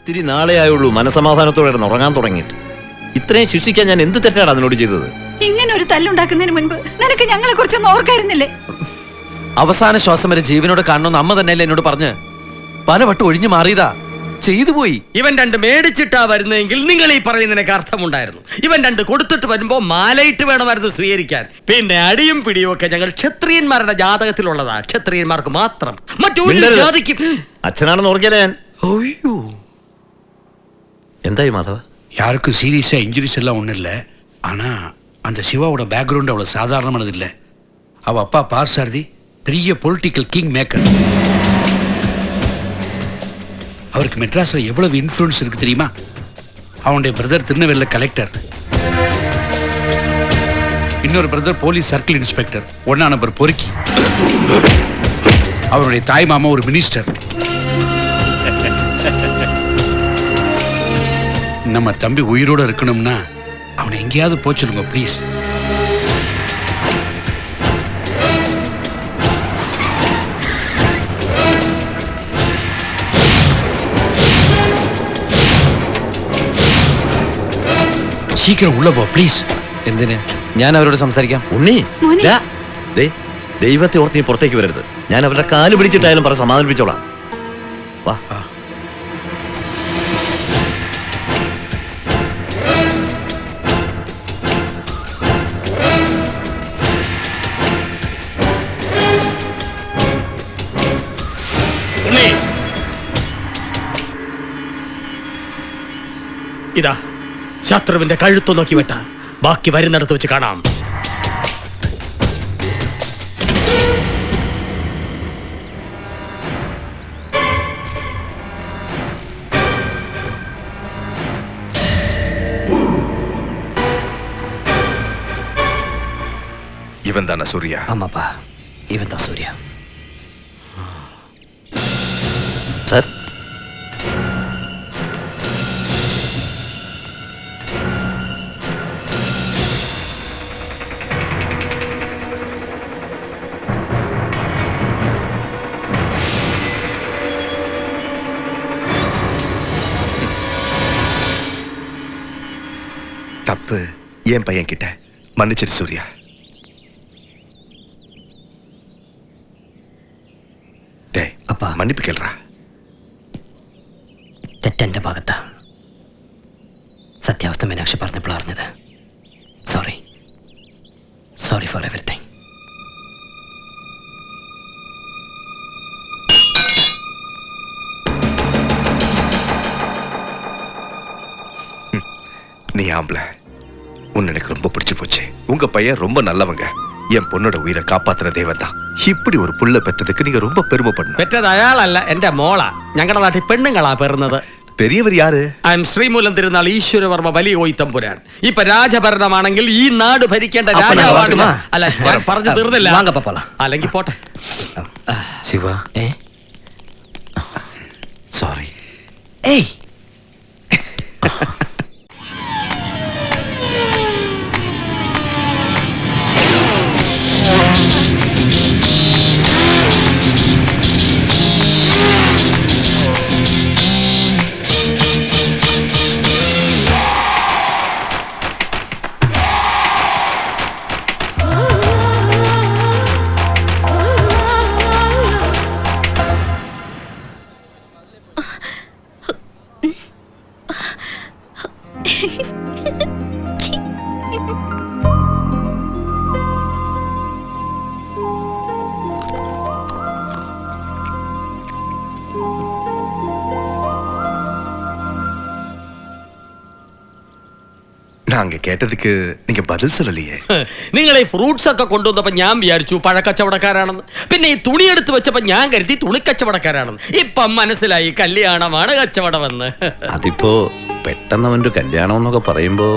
ഇത്തിരി നാളെ ആയുള്ളൂ മനസമാധാനത്തോടെ ഉറങ്ങാൻ തുടങ്ങിയിട്ട്. ഇത്രയും ശിക്ഷിക്കാൻ ഞാൻ എന്ത് തെറ്റാണ് അതിനോട് ചെയ്തത്? ഇങ്ങനെ ഒരു തല്ലുണ്ടാക്കുന്നതിന് മുൻപ് നിനക്ക് ഞങ്ങളെ കുറിച്ചൊന്നും ഓർക്കായിരുന്നില്ലേ? അവസാന ശ്വാസം വരെ ജീവനോട് കാണണമെന്ന് അമ്മ തന്നെയല്ലേ എന്നോട് പറഞ്ഞ് പലവട്ടം ഒഴിഞ്ഞു മാറിയതാ. ചെയ്തു പോയി. ഇവൻ രണ്ട് മേടിച്ചിട്ടാ വരുന്നതെങ്കിൽ നിങ്ങൾ ഈ പറയുന്നതിനൊക്കെ അർത്ഥമുണ്ടായിരുന്നു. ഇവൻ രണ്ട് കൊടുത്തിട്ട് വരുമ്പോ മാലയിട്ട് വേണമായിരുന്നു സ്വീകരിക്കാൻ. പിന്നെ അടിയും പിടിയും ഒക്കെ ഞങ്ങൾ ക്ഷത്രിയന്മാരുടെ ജാതകത്തിലുള്ളതാ. ക്ഷത്രിയന്മാർക്ക് മാത്രം, മറ്റൊരു ജാതിക്കും. അച്ഛനാണെന്ന് ഓർക്കില്ല ഞാൻ. അയ്യോ, എന്തായി മാധവ? யாருக்கும் சீரியஸா இன்ஜுரிஸ் எல்லாம் ஒன்றும் இல்லை. ஆனால் அந்த சிவாவோட பேக்ரவுண்ட் அவ்வளோ சாதாரணமானது இல்லை. அவள் அப்பா பார்சாரதி பெரிய பொலிட்டிக்கல் கிங் மேக்கர். அவருக்கு மெட்ராஸில் எவ்வளவு இன்ஃப்ளூயன்ஸ் இருக்கு தெரியுமா? அவனுடைய பிரதர் திருநெல்வேலியில் கலெக்டர், இன்னொரு பிரதர் போலீஸ் சர்க்கிள் இன்ஸ்பெக்டர், ஒன்னா நம்பர் பொறுக்கி. அவருடைய தாய் மாமா ஒரு மினிஸ்டர். நம்ம தம்பி உயிரோட இருக்கணும்னா அவனை எங்கேயாவது போச்சுடுங்க ப்ளீஸ். சீக்கிரம் உள்ள போ ப்ளീസ്. എന്തിന്? ഞാൻ അവരോട് സംസാരിക്കാം. ഉണ്ണി, ദൈവത്തെ ഓർത്ത് നീ പുറത്തേക്ക് വരരുത്. ഞാൻ അവരുടെ കാല് പിടിച്ചിട്ടായാലും പറഞ്ഞ് സമാധാനിപ്പിച്ചോളാം. വാ. ഇതാ ശത്രുവിന്റെ കഴുത്തു നോക്കി വെട്ട. ബാക്കി വരുന്നിടത്ത് വെച്ച് കാണാം. இவன் தானே சூர்யா? ஆமாப்பா, இவன் தான் சூர்யா. சார், தப்பு என் பையன் கிட்ட மன்னிச்சிரு சூர்யா. டேய் அப்பா, மன்னிப்பு கேள்றா. തെറ്റെന്റെ ഭാഗത്താ. സത്യാവസ്ഥ മീനാക്ഷി പറഞ്ഞപ്പോൾ അറിഞ്ഞത്. Sorry, sorry four everything. நீ ஆம்பளை, உன்னை எனக்கு ரொம்ப பிடிச்சு போச்சு. உங்க பையன் ரொம்ப நல்லவங்க. என் பொண்ணோட உயிரை காப்பாத்துற தேவன் தான். இப்படி ஒரு புள்ள பெற்றதுக்கு நீங்க ரொம்ப பெருமைப்படணும். പെറ്റത് അയാളല്ല, എന്റെ മോളാ. ഞങ്ങളുടെ നാട്ടിൽ പെണ്ണുങ്ങളാ പെറുന്നത്. பெரியவர் யாரு? ഐ എം ശ്രീമൂലം തിരുനാൾ ഈശ്വരവർമ്മ വലിയ കോയിത്തമ്പുരാൻ. ഇപ്പൊ രാജഭരണമാണെങ്കിൽ ഈ നാട് ഭരിക്കേണ്ട രാജാവാണ്. അല്ല, പറഞ്ഞു തീർന്നില്ല. അല്ലെങ്കിൽ പോട്ടെ. ശിവ, സോറി. ഏയ്, நாங்க கேட்டதுக்கு நீங்க பதில் சொல்லலையே. നിങ്ങൾ ഈ ഫ്രൂട്ട്സ് ഒക്കെ കൊണ്ടുവന്നപ്പോ ഞാൻ വിചാരിച്ചു പഴക്കച്ചവടക്കാരാണെന്ന്. പിന്നെ ഈ തുണി എടുത്ത് വെച്ചപ്പോ ഞാൻ കരുതി തുണിക്കച്ചവടക്കാരാണെന്ന്. ഇപ്പം മനസ്സിലായി കല്യാണമാണ് കച്ചവടമെന്ന്. അതിപ്പോ പെട്ടെന്ന് അവന്റെ കല്യാണം എന്നൊക്കെ പറയുമ്പോ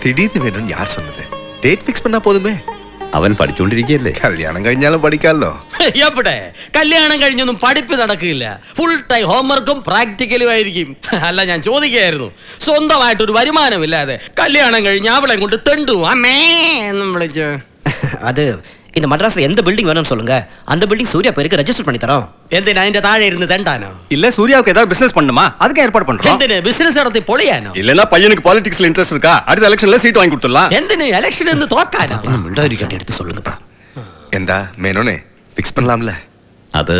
திடீர்னு வேணும்னு யார் சொன்னது? டேட் ஃபிக்ஸ் பண்ணா போதுமே. അവൻ പഠിച്ചോണ്ടിരിക്കുകയല്ലേ. കല്യാണം കഴിഞ്ഞാലും പഠിക്കാമല്ലോ. എവിടെ കല്യാണം കഴിഞ്ഞൊന്നും പഠിപ്പ് നടക്കില്ല. ഫുൾ ടൈം ഹോംവർക്കും പ്രാക്ടിക്കലും ആയിരിക്കും. അല്ല, ഞാൻ ചോദിക്കുകയായിരുന്നു, സ്വന്തമായിട്ടൊരു വരുമാനമില്ലാതെ കല്യാണം കഴിഞ്ഞ് അവളെ കൊണ്ട് തെണ്ടു അമ്മേ എന്നും വിളിച്ച്. അത് இந்த மദ്രാസിல் எந்த பில்டிங் வேணும்னு சொல்லுங்க, அந்த பில்டிங் சூர்யா பேருக்கு ரெஜிஸ்டர் பண்ணி தரோம். എന്തിനാ അതിന്റെ താഴെ ഇരുന്ന് തെണ്ടാനോ? இல்ல சூர்யாவுக்கு ஏதாவது பிசினஸ் பண்ணுமா, அதுக்கு ஏற்பாடு பண்றோம். എന്തിന് ബിസിനസ് നടത്തി പൊളിയാനോ? இல்லனா பையனுக்கு பாலிடிக்ஸ்ல இன்ட்ரெஸ்ட் இருக்கா, அடுத்த எலெக்ஷன்ல சீட் வாங்கி கொடுத்துடலாம். എന്തിന് ഇലക്ഷൻ എന്ന് തോക്കാനോ? மிண்டாரிக்கிட்ட எடுத்து சொல்லுங்கப்பா. എന്താ മേനോനെ ഫിക്സ് பண்ணலாம்ல? അത്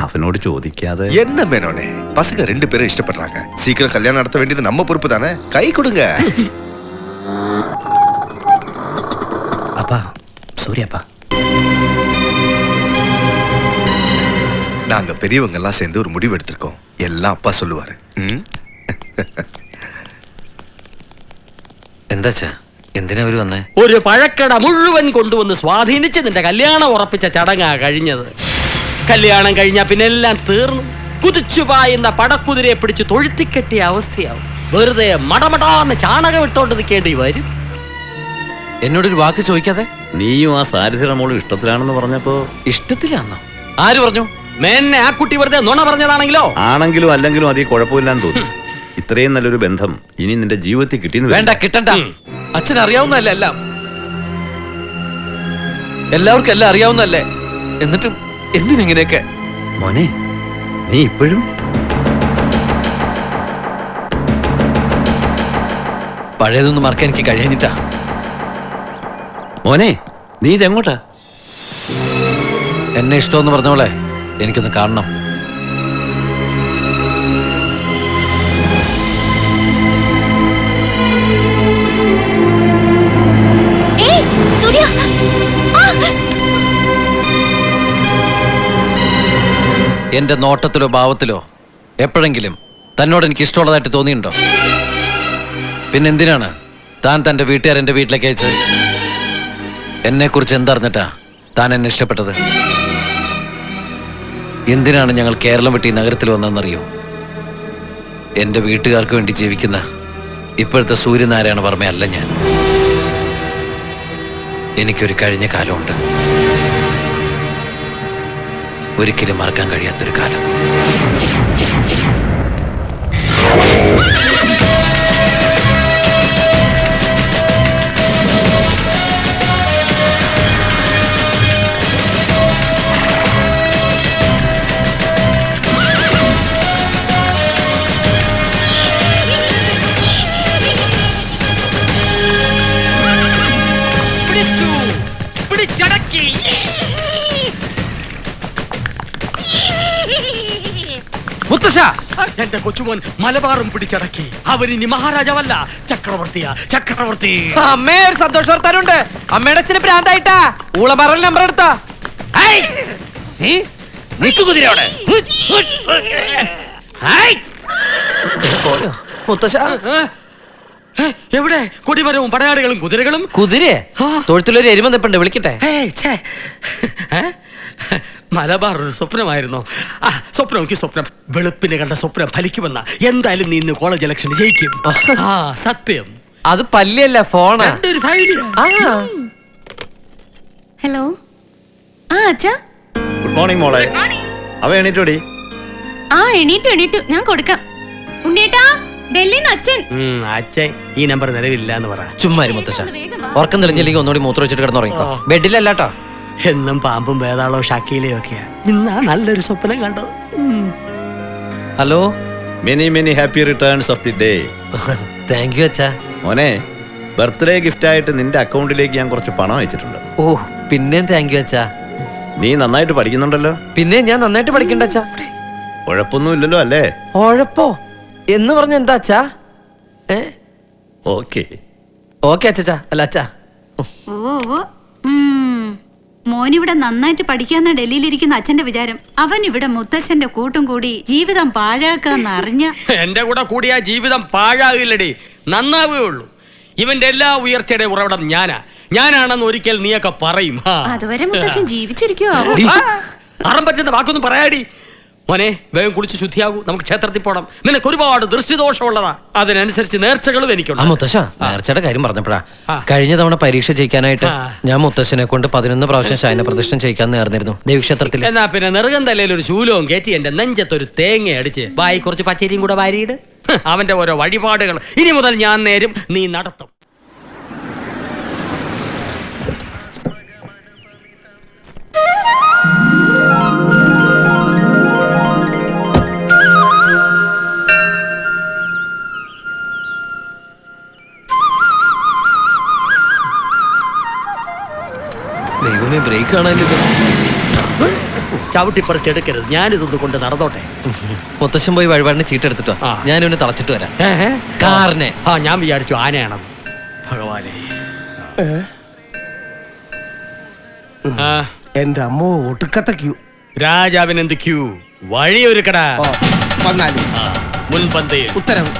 അവനോട് ചോദിക്കാതെ என்ன மேனோனே, பசங்க 2 பேரும் இஷ்டப்படுறாங்க. சீக்கிரம் கல்யாணம் நடத்த வேண்டியது நம்ம பொறுப்பு தானே. கை கொடுங்க. அப்பா, சூர்யாப்பா. நாங்க பெரியவங்க எல்லாம் சேர்ந்து ஒரு முடிவு எடுத்திருக்கோம். எல்லாம் அப்பா சொல்லுவாரு. എന്താച്ചാ, എന്തിനാ അവര് വന്നേ? ഒരു പഴക്കട മുഴുവൻ കൊണ്ടുവന്ന് സ്വാധീനിച്ച് നിന്റെ കല്യാണം ഉറപ്പിച്ച ചടങ്ങാ കഴിഞ്ഞത്. കല്യാണം കഴിഞ്ഞാ പിന്നെ എല്ലാം തീർന്നു. കുതിച്ചു പായുന്ന പടക്കുതിരയെ പിടിച്ച് തൊഴുത്തിക്കെട്ടിയ അവസ്ഥയാവും. വെറുതെ മടമടാന്ന് ചാണകം ഇട്ടോണ്ട് നിൽക്കേണ്ടി വരും. എന്നോടൊരു വാക്ക് ചോദിക്കാതെ? നീയും ആ സാരഥിയുടെ മോളും ഇഷ്ടത്തിലാണെന്ന് പറഞ്ഞപ്പോ ഇഷ്ടത്തിലാന്നോ? ആര് പറഞ്ഞു? മേന്നെ ആ കുട്ടി വെറുതെ നുണ പറഞ്ഞതാണെങ്കിലോ? ആണെങ്കിലും അല്ലെങ്കിലും അതീ കുഴപ്പമില്ലാന്ന് തോന്നുന്നു. ഇത്രയും നല്ലൊരു ബന്ധം ഇനി നിന്റെ ജീവിതത്തിൽ കിട്ടിയെന്ന് വേണ്ട, കിട്ടണ്ട. അച്ഛൻ അറിയാവുന്നതല്ലേ എല്ലാം. എല്ലാവർക്കും എല്ലാം അറിയാവുന്നതല്ലേ. എന്നിട്ടും എന്തിനെങ്ങനെയൊക്കെ? മോനെ, നീ ഇപ്പോഴും പഴയതൊന്നും മറക്കാൻ എനിക്ക് കഴിയാഞ്ഞിട്ടാ. മോനെ, നീ ഇതെങ്ങോട്ടാ? എന്നെ ഇഷ്ടമെന്ന് പറഞ്ഞോളെ, എനിക്കൊന്ന് കാണണം. എന്റെ നോട്ടത്തിലോ ഭാവത്തിലോ എപ്പോഴെങ്കിലും തന്നോട് എനിക്ക് ഇഷ്ടമുള്ളതായിട്ട് തോന്നിയിട്ടുണ്ടോ? പിന്നെന്തിനാണ് താൻ തന്റെ വീട്ടുകാരെന്റെ വീട്ടിലേക്ക് അയച്ചത്? എന്നെ കുറിച്ച് എന്തറിഞ്ഞിട്ടാ താൻ എന്നെ ഇഷ്ടപ്പെട്ടത്? എന്തിനാണ് ഞങ്ങൾ കേരളം വിട്ട് ഈ നഗരത്തിൽ വന്നതെന്നറിയോ? എന്റെ വീട്ടുകാർക്ക് വേണ്ടി ജീവിക്കുന്ന ഇപ്പോഴത്തെ സൂര്യനാരായണ വർമ്മയല്ല ഞാൻ. എനിക്കൊരു കഴിഞ്ഞ കാലമുണ്ട്, ഒരിക്കലും മറക്കാൻ കഴിയാത്തൊരു കാലം. മുത്തശ്ശ, എന്റെ കൊച്ചുമോൻ മലബാറും പിടിച്ചടക്കി. അവരിനി മഹാരാജാവല്ല, ചക്രവർത്തിയാ, ചക്രവർത്തി. അമ്മേ, ഒരു സന്തോഷ വർത്താനുണ്ട്. അമ്മയുടെ അച്ഛന് ഭ്രാന്തായിട്ടാ ഊളമറൽ നമ്പർ എടുത്താ. കുതിരയോടെ മുത്തശ്ശ, എവിടെ കൊടിമരവും പടയാളികളും കുതിരകളും? കുതിരയെ തൊഴുത്തിലൊരു എരുമ നിപ്പുണ്ട്, വിളിക്കട്ടെ? മലബാർ ഒരു സ്വപ്നമായിരുന്നു. സ്വപ്നം സ്വപ്നം, വെളുപ്പിന് കണ്ട സ്വപ്നം ഫലിക്കുമെന്ന. എന്തായാലും നീ ഇന്ന് കോളേജ് ഇലക്ഷൻ ജയിക്കും. സത്യം. അത് പല്ലിയല്ല, ഫോണാ. ഹലോ. ആ അച്ഛാ. ഗുഡ് മോർണിംഗ് മോളെ. അവ എണീറ്റോടി? ആ എണീറ്റു, ഞാൻ കൊടുക്കാം. ഉണ്ണീട്ടാ, ഡൽഹിന്ന് അച്ഛൻ. അച്ഛൻ ഈ നമ്പർ നിലവില്ല എന്ന് പറ. ചുമ്മാ മുത്തശ്ശ, ഉറക്കം തെളിഞ്ഞില്ലെങ്കിൽ ഒന്നുകൂടി മൂത്രം വെച്ചിട്ട് കിടന്നുറങ്ങിക്കോ. ബെഡിലല്ലാട്ടോ. എന്നും പാമ്പും വേതാളോ ഷാക്കിയിലെയോ ഒക്കെയാ. ഇന്നാ നല്ലൊരു സ്വപ്നം കണ്ടത്. Hello. Many many happy returns of the day. Thank you അച്ഛാ. മോനെ, ബർത്ത്ഡേ ഗിഫ്റ്റ് ആയിട്ട് നിന്റെ അക്കൗണ്ടിലേക്ക് ഞാൻ കുറച്ച് പണം അയച്ചിട്ടുണ്ട്. ഓ, പിന്നെയും താങ്ക് യു അച്ഛാ. നീ നന്നായിട്ട് പഠിക്കുന്നുണ്ടല്ലോ. പിന്നെ ഞാൻ നന്നായിട്ട് പഠിക്കണ്ട അച്ഛാ. കുഴപ്പമൊന്നുമില്ലല്ലോ അല്ലേ? ഉഴപ്പോ എന്ന് പറഞ്ഞ എന്താ അച്ഛാ? ഓക്കെ ഓക്കെ അച്ഛാ. അല്ല അച്ഛാ, ഓ മോനിവിടെ നന്നായിട്ട് പഠിക്കാന്ന ഡൽഹിയിലിരിക്കുന്ന അച്ഛന്റെ വിചാരം. അവൻ ഇവിടെ മുത്തച്ഛന്റെ കൂട്ടും കൂടി ജീവിതം പാഴാക്കാന്ന് അറിഞ്ഞ. എന്റെ കൂടെ കൂടിയ ജീവിതം പാഴാകില്ലടി, നന്നാവുകയുള്ളൂ. ഇവന്റെ എല്ലാ ഉയർച്ചയുടെ ഉറവിടം ഞാനാണെന്ന് ഒരിക്കൽ നീയൊക്കെ പറയും. അതുവരെ മുത്തച്ഛൻ ജീവിച്ചിരിക്കുവോ? അറം പറ്റുന്ന വാക്കൊന്നും പറയാടി. മോനെ, വേഗം കുളിച്ച് ശുദ്ധിയാകൂ, നമുക്ക് ക്ഷേത്രത്തിൽ പോകണം. നിനക്ക് ഒരുപാട് ദൃഷ്ടിദോഷമുള്ളതാ, അതിനനുസരിച്ച് നേർച്ചകളും എനിക്കുണ്ട്. മുത്തശ്ശ, നേർച്ചയുടെ കാര്യം പറഞ്ഞപ്പോഴാ, കഴിഞ്ഞ തവണ പരീക്ഷ ജയിക്കാനായിട്ട് ഞാൻ മുത്തശ്ശനെ കൊണ്ട് 11 പ്രാവശ്യം ശയന പ്രതിഷ്ഠം ചെയ്യിക്കാൻ നേർന്നിരുന്നു ദേവീക്ഷേത്രത്തിൽ. എന്നാ പിന്നെ നെറുകം തലയിൽ ഒരു ശൂലവും കയറ്റി എന്റെ നെഞ്ചത്തൊരു തേങ്ങ അടിച്ച് വായി കുറച്ച് പച്ചരിയും കൂടെ വാരിയിട്. അവന്റെ ഓരോ വഴിപാടുകൾ ഇനി മുതൽ ഞാൻ നേരും, നീ നടത്തും. ദൈവമേ ബ്രേക്ക് കാണാനില്ല. ചവിട്ടിപ്പറിച്ചെടുക്കരുത്, ഞാനിതൊന്ന് കൊണ്ട് നടന്നോട്ടെ. മുത്തശ്ശൻ പോയി വഴിപാടിന് ചീട്ടെടുത്തിട്ടോ, ആ. ഞാൻ ഇവനെ തളച്ചിട്ട് വരാം. ഏഹ്? കാറിനെ ആ, ഞാൻ വിചാരിച്ചു ആനയാണെന്ന്. ഭഗവാനെ. ആ, എന്റെ അമ്മോ ഒട്ടുക്കത്തെ ക്യൂ. രാജാവിന് എന്ത് ക്യൂ? വഴിയൊരുക്കടാ. വന്നാലും മുൻപന്തിയിൽ. ഉത്തരവ്.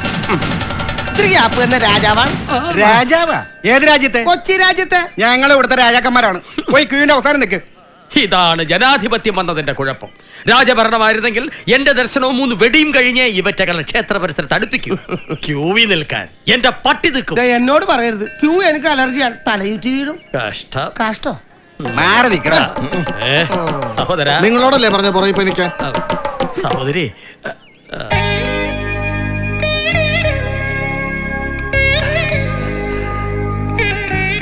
ഇത്തിരി ഗ്യാപ്പ് തന്നെ രാജാവാണ്. രാജാവാ? ഏത് രാജ്യത്തെ? കൊച്ചി രാജ്യത്തെ. ഞങ്ങൾ ഇവിടുത്തെ രാജാക്കന്മാരാണ്. പോയി ക്യൂവിന്റെ അവസാനം നിൽക്ക്. ഇതാണ് ജനാധിപത്യം വന്നതിന്റെ കുഴപ്പം. രാജഭരണമായിരുന്നെങ്കിൽ എന്റെ ദർശനവും 3 വെടിയും കഴിഞ്ഞ് ഇവറ്റകളെ ക്ഷേത്ര പരിസരത്ത് അടുപ്പിക്കൂ. ക്യൂവിൽ നിൽക്കാൻ എന്റെ പട്ടി നിൽക്കും. ദേ, എന്നോട് പറയരുത്. ക്യൂ എനിക്ക് അലർജിയാണ്. തലയുറ്റി വീഴും. കഷ്ടം. കഷ്ടോ. മാറി നിൽക്കടാ. സഹോദര, നിങ്ങളോടല്ലേ പറഞ്ഞ പുറകെ പോയി നിൽക്കാൻ? സഹോദരി,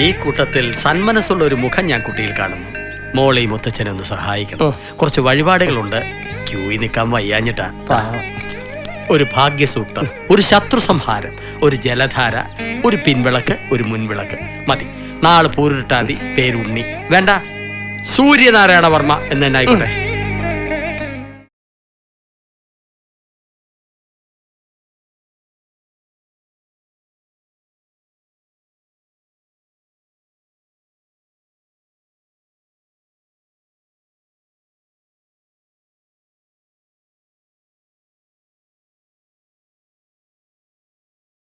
ഈ കൂട്ടത്തിൽ സന്മനസ്സുള്ള ഒരു മുഖം ഞാൻ കുട്ടിയിൽ കാണുന്നു. മോളെ ഈ മുത്തച്ഛനെ ഒന്ന് സഹായിക്കണം. കുറച്ച് വഴിപാടുകളുണ്ട്. ക്യൂയിൽ നിൽക്കാൻ വയ്യാഞ്ഞിട്ടാ. ഒരു ഭാഗ്യസൂക്തം, ഒരു ശത്രു സംഹാരം, ഒരു ജലധാര, ഒരു പിൻവിളക്ക്, ഒരു മുൻവിളക്ക് മതി. നാളെ പൂരിട്ടാതി പേരുണ്ണി വേണ്ട, സൂര്യനാരായണ വർമ്മ എന്ന് തന്നെ ആയിക്കോട്ടെ.